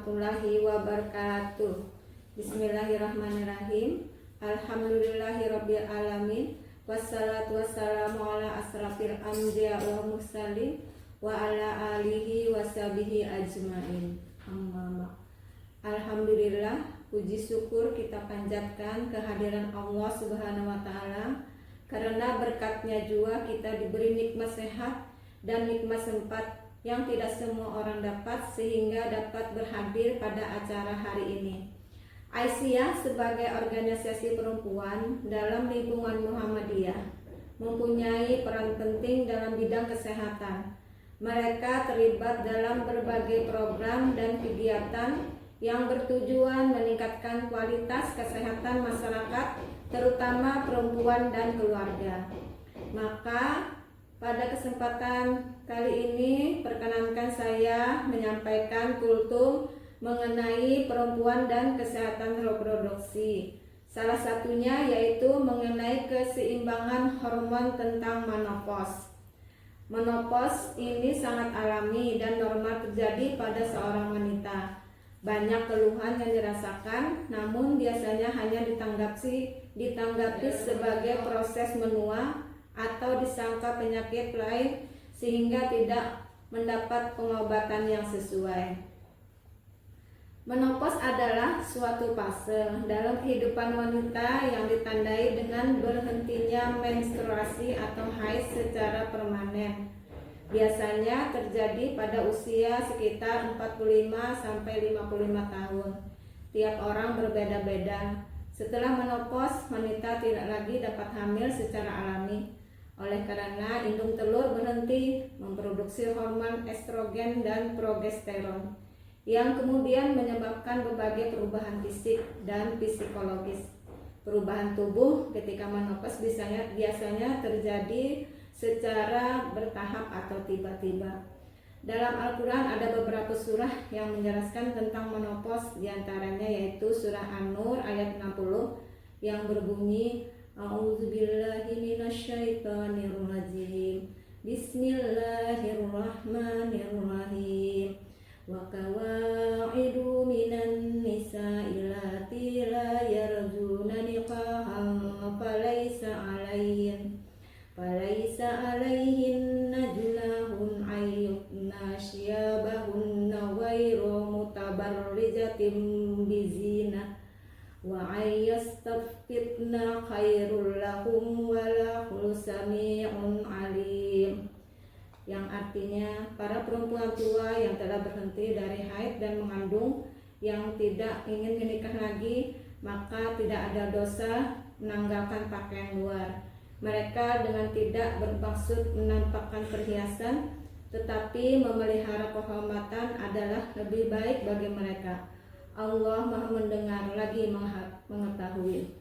warahmatullahi wabarakatuh. Bismillahirrahmanirrahim. Alhamdulillahirabbil alamin. Wassalatu wassalamu ala asrafil anbiya wal mursalin wa ala alihi washabihi ajmain. Amma. Alhamdulillah, puji syukur kita panjatkan kehadiran Allah Subhanahu wa taala, karena berkatnya juga kita diberi nikmat sehat dan nikmat sempat yang tidak semua orang dapat, sehingga dapat berhadir pada acara hari ini. Aisyah sebagai organisasi perempuan dalam lingkungan Muhammadiyah mempunyai peran penting dalam bidang kesehatan. Mereka terlibat dalam berbagai program dan kegiatan yang bertujuan meningkatkan kualitas kesehatan masyarakat, terutama perempuan dan keluarga. Maka pada kesempatan kali ini perkenankan saya menyampaikan kultum mengenai perempuan dan kesehatan reproduksi. Salah satunya yaitu mengenai keseimbangan hormon tentang menopause. Menopause ini sangat alami dan normal terjadi pada seorang wanita. Banyak keluhan yang dirasakan, namun biasanya hanya ditanggapi sebagai proses menua atau disangka penyakit lain, sehingga tidak mendapat pengobatan yang sesuai. Menopause adalah suatu fase dalam kehidupan wanita yang ditandai dengan berhentinya menstruasi atau haid secara permanen. Biasanya terjadi pada usia sekitar 45-55 tahun. Tiap orang berbeda-beda. Setelah menopause, wanita tidak lagi dapat hamil secara alami. Oleh karena indung telur berhenti memproduksi hormon estrogen dan progesteron, yang kemudian menyebabkan berbagai perubahan fisik dan psikologis. Perubahan tubuh ketika menopause biasanya terjadi secara bertahap atau tiba-tiba. Dalam Al-Quran ada beberapa surah yang menjelaskan tentang menopause, diantaranya yaitu surah An-Nur ayat 60 yang berbunyi A'udzubillahi minasyaitonirrajim. Bismillahirrahmanirrahim. Wa kawa'idu minan nisa'i lati la yarjuna nikahan falaysa alaihinna junahun ayyubna syiyabahunna ghairu mutabarrijatin bizina wa ayyastafitna khairul lahum wallahu sami'un alim, yang artinya para perempuan tua yang telah berhenti dari haid dan mengandung yang tidak ingin menikah lagi, maka tidak ada dosa menanggalkan pakaian luar. Mereka dengan tidak bermaksud menampakkan perhiasan, tetapi memelihara kehormatan adalah lebih baik bagi mereka. Allah Maha mendengar lagi mengetahui.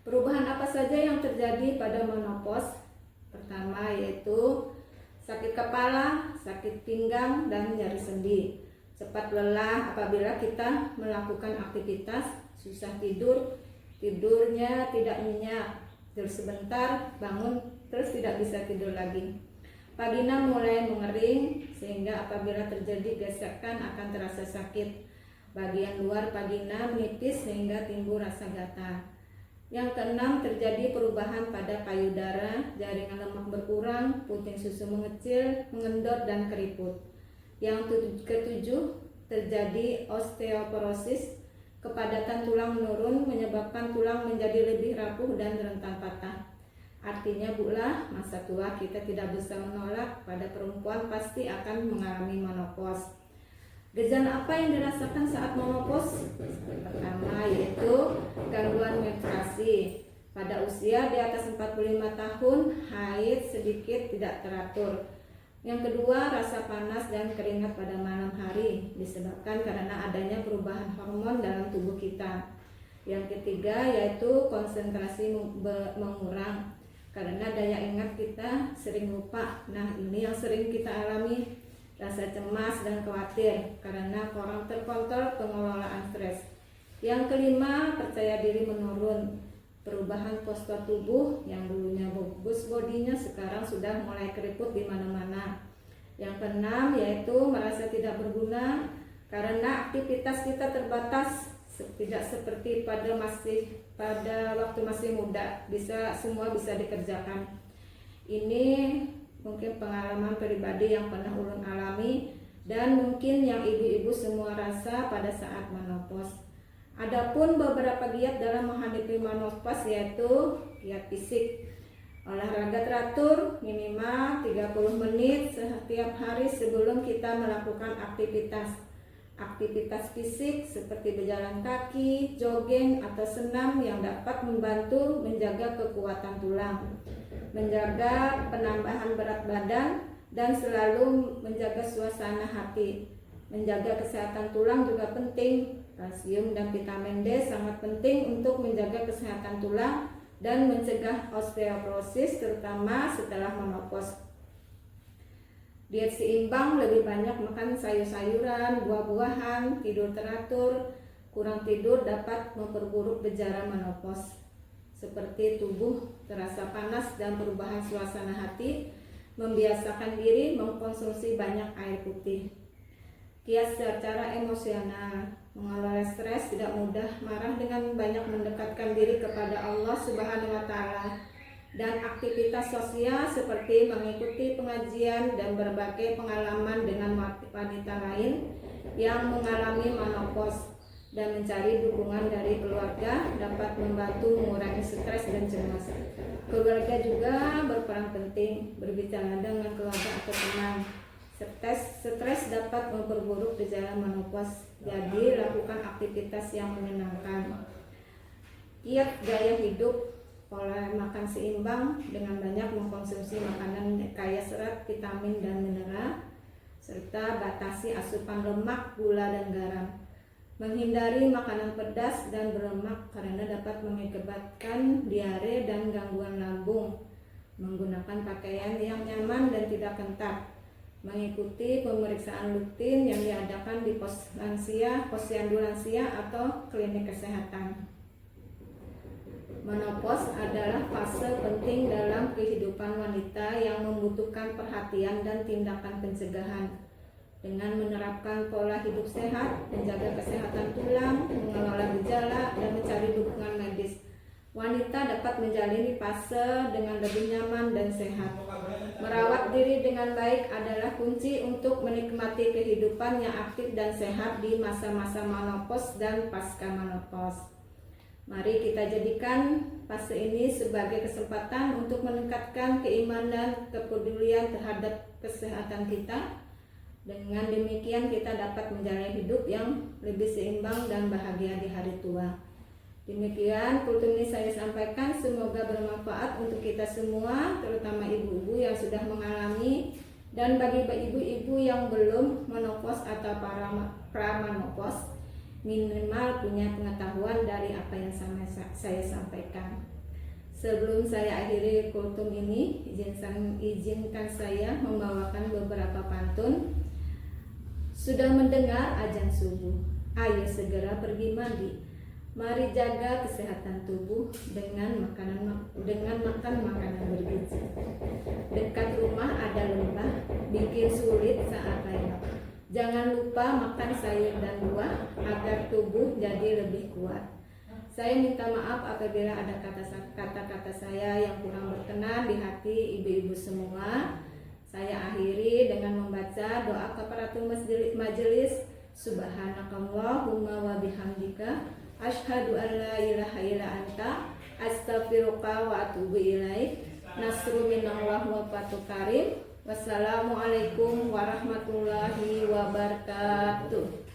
Perubahan apa saja yang terjadi pada menopause? Pertama yaitu sakit kepala, sakit pinggang, dan nyeri sendi. Cepat lelah apabila kita melakukan aktivitas, susah tidur, tidurnya tidak nyenyak, terus sebentar bangun terus tidak bisa tidur lagi. Vagina mulai mengering sehingga apabila terjadi gesekan akan terasa sakit. Bagian luar vagina menipis sehingga timbul rasa gatal. Yang keenam, terjadi perubahan pada payudara, jaringan lemak berkurang, puting susu mengecil, mengendor, dan keriput. Yang ketujuh, terjadi osteoporosis, kepadatan tulang menurun menyebabkan tulang menjadi lebih rapuh dan rentan patah. Artinya pula masa tua kita tidak bisa menolak, pada perempuan pasti akan mengalami menopause. Gejala apa yang dirasakan saat menopause? Pertama yaitu gangguan menstruasi. Pada usia di atas 45 tahun, haid sedikit tidak teratur. Yang kedua, rasa panas dan keringat pada malam hari disebabkan karena adanya perubahan hormon dalam tubuh kita. Yang ketiga yaitu konsentrasi mengurang karena daya ingat kita sering lupa. Nah, ini yang sering kita alami. Rasa cemas dan khawatir karena kurang terkontrol pengelolaan stres. Yang kelima, percaya diri menurun. Perubahan postur tubuh yang dulunya bagus bodinya sekarang sudah mulai keriput di mana-mana. Yang keenam yaitu merasa tidak berguna, karena aktivitas kita terbatas, tidak seperti pada waktu masih muda, semua bisa dikerjakan. Ini mungkin pengalaman pribadi yang pernah ulun alami dan mungkin yang ibu-ibu semua rasa pada saat menopause. Adapun beberapa giat dalam menghadapi menopause yaitu giat fisik. Olahraga teratur minimal 30 menit setiap hari sebelum kita melakukan aktivitas fisik seperti berjalan kaki, jogging, atau senam yang dapat membantu menjaga kekuatan tulang, menjaga penambahan berat badan, dan selalu menjaga suasana hati. Menjaga kesehatan tulang juga penting. Kalsium dan vitamin D sangat penting untuk menjaga kesehatan tulang dan mencegah osteoporosis terutama setelah menopause. Diet seimbang, lebih banyak makan sayur-sayuran, buah-buahan, tidur teratur. Kurang tidur dapat memperburuk gejala menopause seperti tubuh terasa panas dan perubahan suasana hati. Membiasakan diri mengkonsumsi banyak air putih. Kiat secara emosional, mengelola stres, tidak mudah marah dengan banyak mendekatkan diri kepada Allah Subhanahu wa Ta'ala, dan aktivitas sosial seperti mengikuti pengajian dan berbagai pengalaman dengan wanita lain yang mengalami menopause dan mencari dukungan dari keluarga dapat membantu mengurangi stres dan cemas. Keluarga juga berperan penting, berbicara dengan keluarga atau teman. Stres dapat memperburuk gejala menopause, jadi lakukan aktivitas yang menyenangkan. Kiat gaya hidup, pola makan seimbang dengan banyak mengkonsumsi makanan kaya serat, vitamin, dan mineral, serta batasi asupan lemak, gula, dan garam. Menghindari makanan pedas dan berlemak karena dapat mengakibatkan diare dan gangguan lambung. Menggunakan pakaian yang nyaman dan tidak ketat. Mengikuti pemeriksaan rutin yang diadakan di posyandu lansia atau klinik kesehatan. Menopause adalah fase penting dalam kehidupan wanita yang membutuhkan perhatian dan tindakan pencegahan. Dengan menerapkan pola hidup sehat, menjaga kesehatan tulang, mengelola gejala, dan mencari dukungan medis, wanita dapat menjalani fase dengan lebih nyaman dan sehat. Merawat diri dengan baik adalah kunci untuk menikmati kehidupan yang aktif dan sehat di masa-masa menopause dan pasca menopause. Mari kita jadikan fase ini sebagai kesempatan untuk meningkatkan keimanan dan kepedulian terhadap kesehatan kita. Dengan demikian kita dapat menjalani hidup yang lebih seimbang dan bahagia di hari tua. Demikian kultum ini saya sampaikan, semoga bermanfaat untuk kita semua, terutama ibu-ibu yang sudah mengalami, dan bagi ibu-ibu yang belum menopause atau pra-menopause, minimal punya pengetahuan dari apa yang saya sampaikan. Sebelum saya akhiri kultum ini, izinkan saya membawakan beberapa pantun. Sudah mendengar azan subuh, ayo segera pergi mandi. Mari jaga kesehatan tubuh dengan makan makanan bergizi. Dekat rumah ada lembah, bikin sulit saat lewat. Jangan lupa makan sayur dan buah agar tubuh jadi lebih kuat. Saya minta maaf apabila ada kata-kata saya yang kurang berkenan di hati ibu-ibu semua. Saya akhiri dengan membaca doa kafaratul majelis. Subhanakallahumma wa bihamdika asyhadu an la ilaha illa anta astaghfiruka wa atubu ilaik. Nasru minallah wa fathun karim. Wassalamualaikum warahmatullahi wabarakatuh.